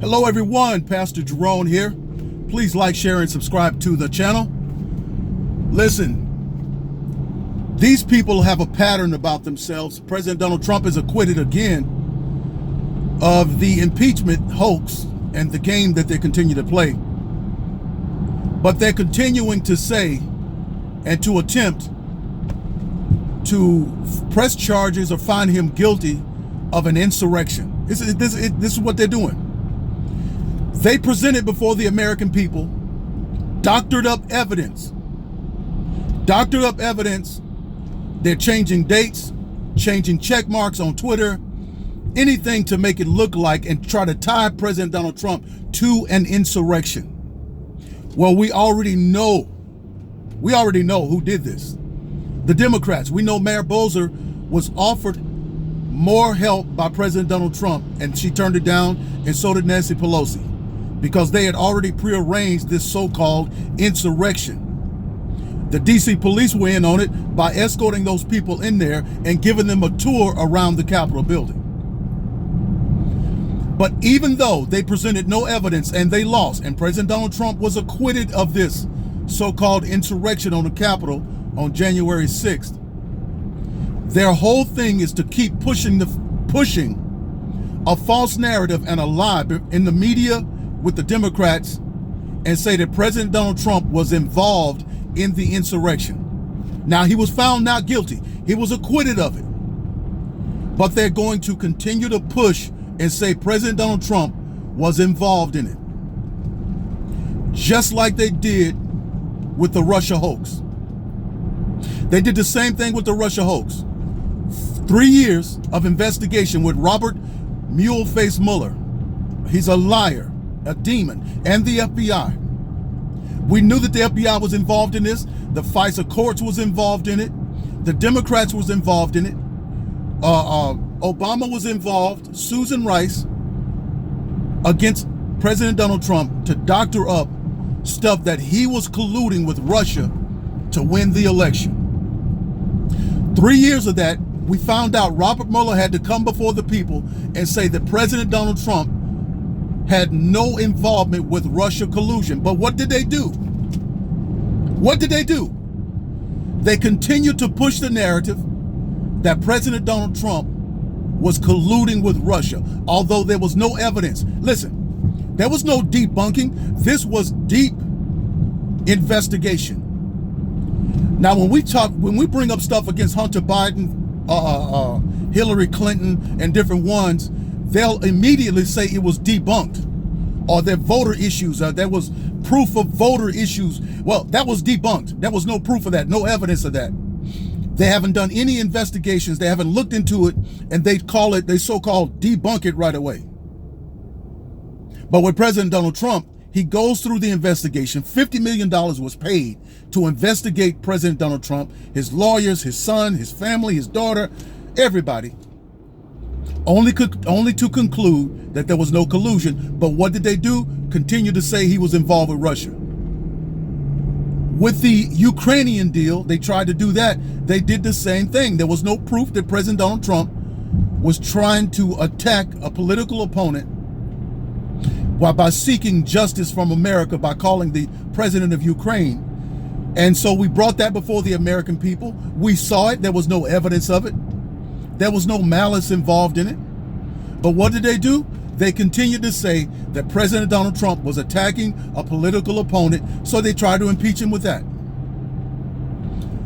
Hello everyone, Pastor Jeroneld here. Please like, share, and subscribe to the channel. Listen, these people have a pattern about themselves. President Donald Trump is acquitted again of the impeachment hoax and the game that they continue to play. But they're continuing to say and to attempt to press charges or find him guilty of an insurrection. This is what they're doing. They presented before the American people doctored up evidence. They're changing dates, changing check marks on Twitter, anything to make it look like and try to tie President Donald Trump to an insurrection. Well, we already know who did this. The Democrats. We know Mayor Bowser was offered more help by President Donald Trump, and she turned it down, and so did Nancy Pelosi, because they had already prearranged this so-called insurrection. The DC police were in on it by escorting those people in there and giving them a tour around the Capitol building. But even though they presented no evidence and they lost, and President Donald Trump was acquitted of this so-called insurrection on the Capitol on January 6th, their whole thing is to keep pushing a false narrative and a lie in the media with the Democrats and say that President Donald Trump was involved in the insurrection. Now, he was found not guilty. He was acquitted of it. But they're going to continue to push and say President Donald Trump was involved in it. Just like they did with the Russia hoax. They did the same thing with the Russia hoax. 3 years of investigation with Robert Muleface Mueller. He's a liar, a demon, and the FBI. We knew that the FBI was involved in this. The FISA courts was involved in it. The Democrats was involved in it. Obama was involved, Susan Rice, against President Donald Trump to doctor up stuff that he was colluding with Russia to win the election. 3 years of that, we found out Robert Mueller had to come before the people and say that President Donald Trump had no involvement with Russia collusion. But what did they do? They continued to push the narrative that President Donald Trump was colluding with Russia, although there was no evidence. Listen, there was no debunking. This was deep investigation. Now, when we bring up stuff against Hunter Biden, Hillary Clinton, and different ones, they'll immediately say it was debunked, or their voter issues, there was proof of voter issues. Well, that was debunked. There was no proof of that, no evidence of that. They haven't done any investigations. They haven't looked into it, and they so-called debunk it right away. But with President Donald Trump, he goes through the investigation. $50 million was paid to investigate President Donald Trump, his lawyers, his son, his family, his daughter, everybody, only to conclude that there was no collusion. But what did they do? Continue to say he was involved with Russia. With the Ukrainian deal, they tried to do that. They did the same thing. There was no proof that President Donald Trump was trying to attack a political opponent by seeking justice from America by calling the president of Ukraine. And so we brought that before the American people. We saw it. There was no evidence of it. There was no malice involved in it. But what did they do? They continued to say that President Donald Trump was attacking a political opponent, so they tried to impeach him with that.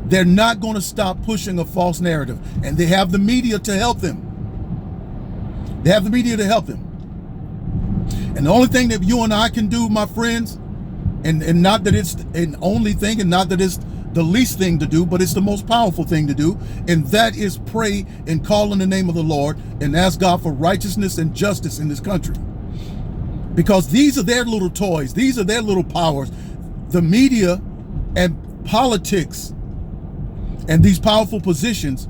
They're not going to stop pushing a false narrative, and they have the media to help them. And the only thing that you and I can do, my friends, and not that it's an only thing, and not that it's the least thing to do, but it's the most powerful thing to do, and that is pray and call in the name of the Lord and ask God for righteousness and justice in this country. Because these are their little toys. These are their little powers. The media and politics and these powerful positions,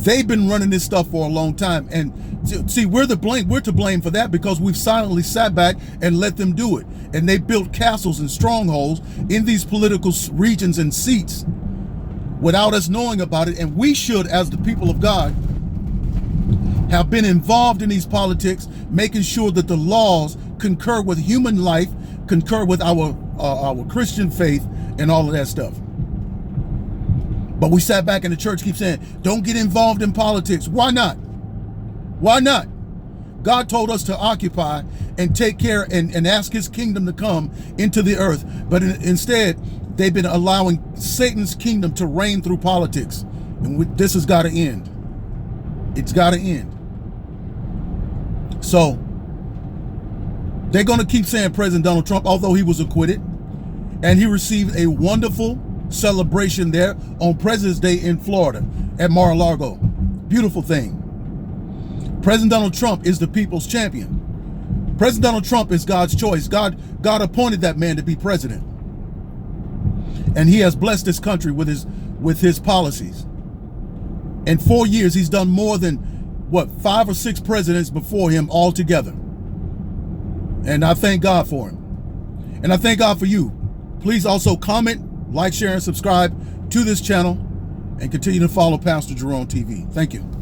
they've been running this stuff for a long time. And see, we're to blame for that, because we've silently sat back and let them do it. And they built castles and strongholds in these political regions and seats without us knowing about it. And we should, as the people of God, have been involved in these politics, making sure that the laws concur with human life, concur with our Christian faith and all of that stuff. But we sat back in the church, keep saying, don't get involved in politics. Why not? Why not? God told us to occupy and take care and ask his kingdom to come into the earth. But instead, they've been allowing Satan's kingdom to reign through politics. And this has got to end. It's got to end. So they're going to keep saying President Donald Trump, although he was acquitted, and he received a wonderful celebration there on President's Day in Florida at Mar-a-Lago. Beautiful thing. President Donald Trump is the people's champion. President Donald Trump is God's choice. God appointed that man to be president. And he has blessed this country with his policies. In 4 years, he's done more than, 5 or 6 presidents before him altogether. And I thank God for him. And I thank God for you. Please also comment, like, share, and subscribe to this channel, and continue to follow Pastor Jeroneld TV. Thank you.